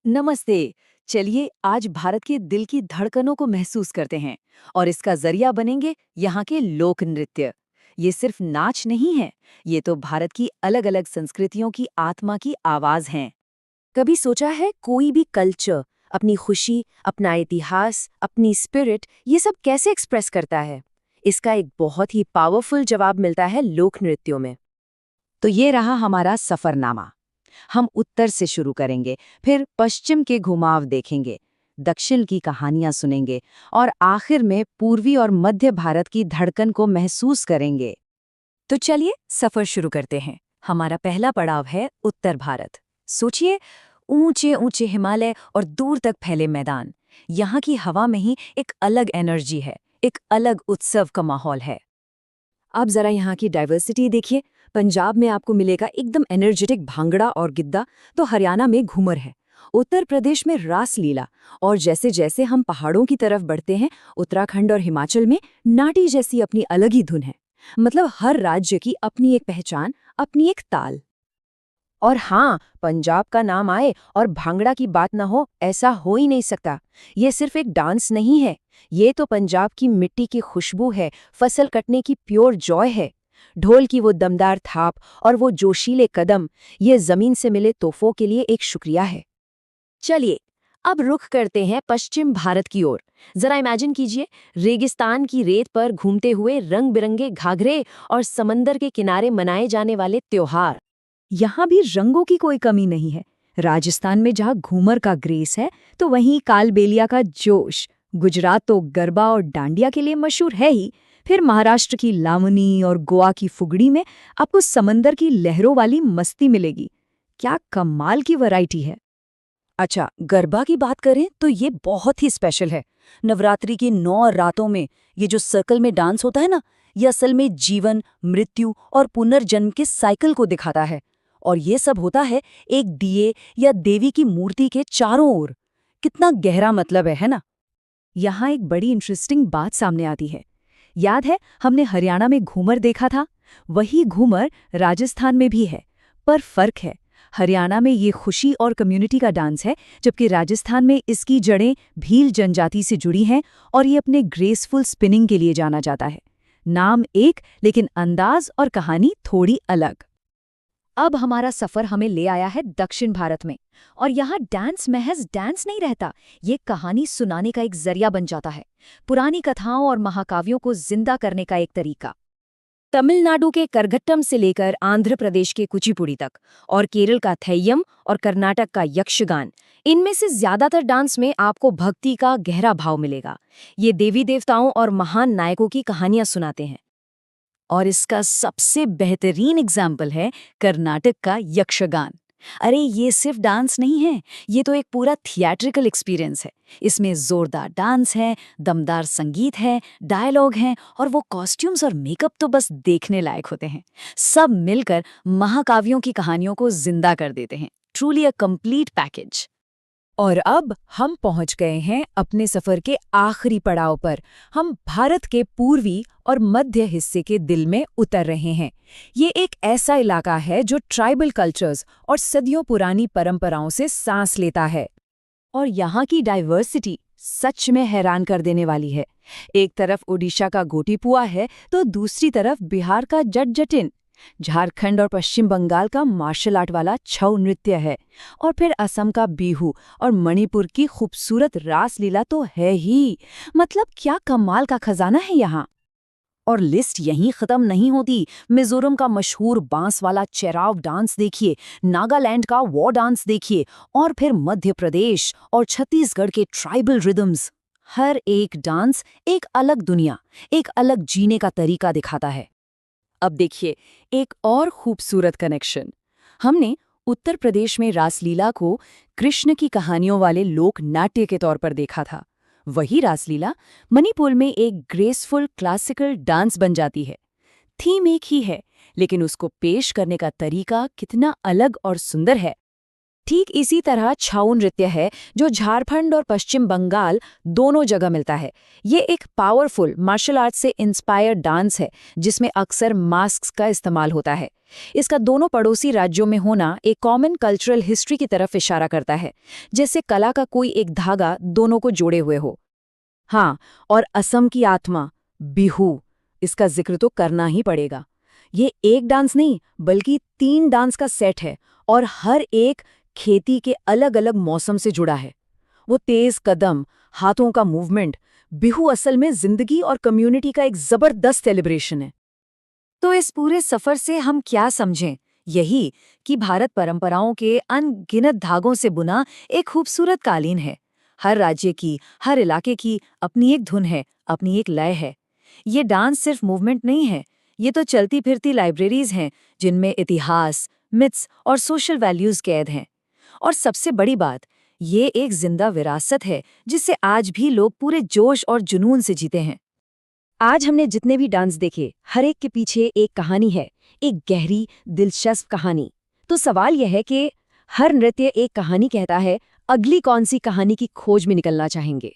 नमस्ते। चलिए आज भारत के दिल की धड़कनों को महसूस करते हैं और इसका जरिया बनेंगे यहाँ के लोक नृत्य। ये सिर्फ नाच नहीं है, ये तो भारत की अलग अलग संस्कृतियों की आत्मा की आवाज हैं। कभी सोचा है कोई भी कल्चर अपनी खुशी, अपना इतिहास, अपनी स्पिरिट ये सब कैसे एक्सप्रेस करता है? इसका एक बहुत ही पावरफुल जवाब मिलता है लोक नृत्यों में। तो ये रहा हमारा सफरनामा। हम उत्तर से शुरू करेंगे, फिर पश्चिम के घुमाव देखेंगे, दक्षिण की कहानियां सुनेंगे और आखिर में पूर्वी और मध्य भारत की धड़कन को महसूस करेंगे। तो चलिए सफर शुरू करते हैं। हमारा पहला पड़ाव है उत्तर भारत। सोचिए, ऊंचे ऊंचे हिमालय और दूर तक फैले मैदान। यहाँ की हवा में ही एक अलग एनर्जी है, एक अलग उत्सव का माहौल है। आप जरा यहाँ की डाइवर्सिटी देखिए। पंजाब में आपको मिलेगा एकदम एनर्जेटिक भांगड़ा और गिद्दा, तो हरियाणा में घूमर है। उत्तर प्रदेश में रास लीला, और जैसे जैसे हम पहाड़ों की तरफ बढ़ते हैं, उत्तराखंड और हिमाचल में नाटी जैसी अपनी अलग ही धुन है। मतलब हर राज्य की अपनी एक पहचान, अपनी एक ताल। और हाँ, पंजाब का नाम आए और भांगड़ा की बात ना हो, ऐसा हो ही नहीं सकता। ये सिर्फ एक डांस नहीं है, ये तो पंजाब की मिट्टी की खुशबू है, फसल कटने की प्योर जॉय है। ढोल की वो दमदार थाप और वो जोशीले कदम, ये जमीन से मिले तोहफों के लिए एक शुक्रिया है। चलिए अब रुख करते हैं पश्चिम भारत की ओर। जरा इमेजिन कीजिए, रेगिस्तान की रेत पर घूमते हुए रंग बिरंगे घाघरे और समंदर के किनारे मनाए जाने वाले त्योहार। यहाँ भी रंगों की कोई कमी नहीं है। राजस्थान में जहाँ घूमर का ग्रेस है, तो वहीं कालबेलिया का जोश। गुजरात तो गरबा और डांडिया के लिए मशहूर है ही। फिर महाराष्ट्र की लावनी और गोवा की फुगड़ी में आपको समंदर की लहरों वाली मस्ती मिलेगी। क्या कमाल की वैरायटी है। अच्छा, गरबा की बात करें तो ये बहुत ही स्पेशल है। नवरात्रि की 9 रातों में ये जो सर्कल में डांस होता है ना, ये असल में जीवन, मृत्यु और पुनर्जन्म के साइकिल को दिखाता है। और ये सब होता है एक दिए या देवी की मूर्ति के चारों ओर। कितना गहरा मतलब है ना? यहाँ एक बड़ी इंटरेस्टिंग बात सामने आती है। याद है हमने हरियाणा में घूमर देखा था, वही घूमर राजस्थान में भी है। पर फर्क है, हरियाणा में ये खुशी और कम्युनिटी का डांस है, जबकि राजस्थान में इसकी जड़ें भील जनजाति से जुड़ी हैं और ये अपने ग्रेसफुल स्पिनिंग के लिए जाना जाता है। नाम एक, लेकिन अंदाज और कहानी थोड़ी अलग। अब हमारा सफर हमें ले आया है दक्षिण भारत में, और यहाँ डांस महज डांस नहीं रहता, ये कहानी सुनाने का एक जरिया बन जाता है। पुरानी कथाओं और महाकाव्यों को जिंदा करने का एक तरीका। तमिलनाडु के करघट्टम से लेकर आंध्र प्रदेश के कुचिपुड़ी तक, और केरल का थैयम और कर्नाटक का यक्षगान, इनमें से ज्यादातर डांस में आपको भक्ति का गहरा भाव मिलेगा। ये देवी देवताओं और महान नायकों की कहानियां सुनाते हैं। और इसका सबसे बेहतरीन एग्जाम्पल है कर्नाटक का यक्षगान। अरे ये सिर्फ डांस नहीं है, ये तो एक पूरा थिएट्रिकल एक्सपीरियंस है। इसमें जोरदार डांस है, दमदार संगीत है, डायलॉग हैं और वो कॉस्ट्यूम्स और मेकअप तो बस देखने लायक होते हैं। सब मिलकर महाकाव्यों की कहानियों को जिंदा कर देते हैं। Truly a complete package. और अब हम पहुंच गए हैं अपने सफर के आखिरी पड़ाव पर। हम भारत के पूर्वी और मध्य हिस्से के दिल में उतर रहे हैं। ये एक ऐसा इलाका है जो ट्राइबल कल्चर्स और सदियों पुरानी परंपराओं से सांस लेता है। और यहाँ की डाइवर्सिटी सच में हैरान कर देने वाली है। एक तरफ ओडिशा का गोटीपुआ है, तो दूसरी तरफ बिहार का जट-जटिन, झारखंड और पश्चिम बंगाल का मार्शल आर्ट वाला छऊ नृत्य है, और फिर असम का बिहू और मणिपुर की खूबसूरत रासलीला तो है ही। मतलब क्या कमाल का खजाना है यहाँ। और लिस्ट यहीं खत्म नहीं होती। मिजोरम का मशहूर बांस वाला चेराव डांस देखिए, नागालैंड का वॉर डांस देखिए, और फिर मध्य प्रदेश और छत्तीसगढ़ के ट्राइबल रिदम्स। हर एक डांस एक अलग दुनिया, एक अलग जीने का तरीका दिखाता है। अब देखिए एक और खूबसूरत कनेक्शन। हमने उत्तर प्रदेश में रासलीला को कृष्ण की कहानियों वाले लोक नाट्य के तौर पर देखा था। वही रासलीला मणिपुर में एक ग्रेसफुल क्लासिकल डांस बन जाती है। थीम एक ही है, लेकिन उसको पेश करने का तरीका कितना अलग और सुंदर है। ठीक इसी तरह छाऊ नृत्य है जो झारखंड और पश्चिम बंगाल दोनों जगह मिलता है। ये एक पावरफुल मार्शल आर्ट से इंस्पायर्ड डांस है जिसमें अक्सर मास्क का इस्तेमाल होता है। इसका दोनों पड़ोसी राज्यों में होना एक कॉमन कल्चरल हिस्ट्री की तरफ इशारा करता है, जैसे कला का कोई एक धागा दोनों को जोड़े हुए हो। हाँ, और असम की आत्मा बिहू, इसका जिक्र तो करना ही पड़ेगा। ये एक डांस नहीं बल्कि 3 डांस का सेट है और हर एक खेती के अलग अलग मौसम से जुड़ा है। वो तेज कदम, हाथों का मूवमेंट, बिहू असल में जिंदगी और कम्युनिटी का एक जबरदस्त सेलिब्रेशन है। तो इस पूरे सफर से हम क्या समझें? यही कि भारत परंपराओं के अनगिनत धागों से बुना एक खूबसूरत कालीन है। हर राज्य की, हर इलाके की अपनी एक धुन है, अपनी एक लय है। ये डांस सिर्फ मूवमेंट नहीं है, ये तो चलती फिरती लाइब्रेरीज हैं जिनमें इतिहास, मिथ्स और सोशल वैल्यूज कैद हैं। और सबसे बड़ी बात, ये एक जिंदा विरासत है जिसे आज भी लोग पूरे जोश और जुनून से जीते हैं। आज हमने जितने भी डांस देखे, हर एक के पीछे एक कहानी है, एक गहरी, दिलचस्प कहानी। तो सवाल यह है कि हर नृत्य एक कहानी कहता है, अगली कौन सी कहानी की खोज में निकलना चाहेंगे?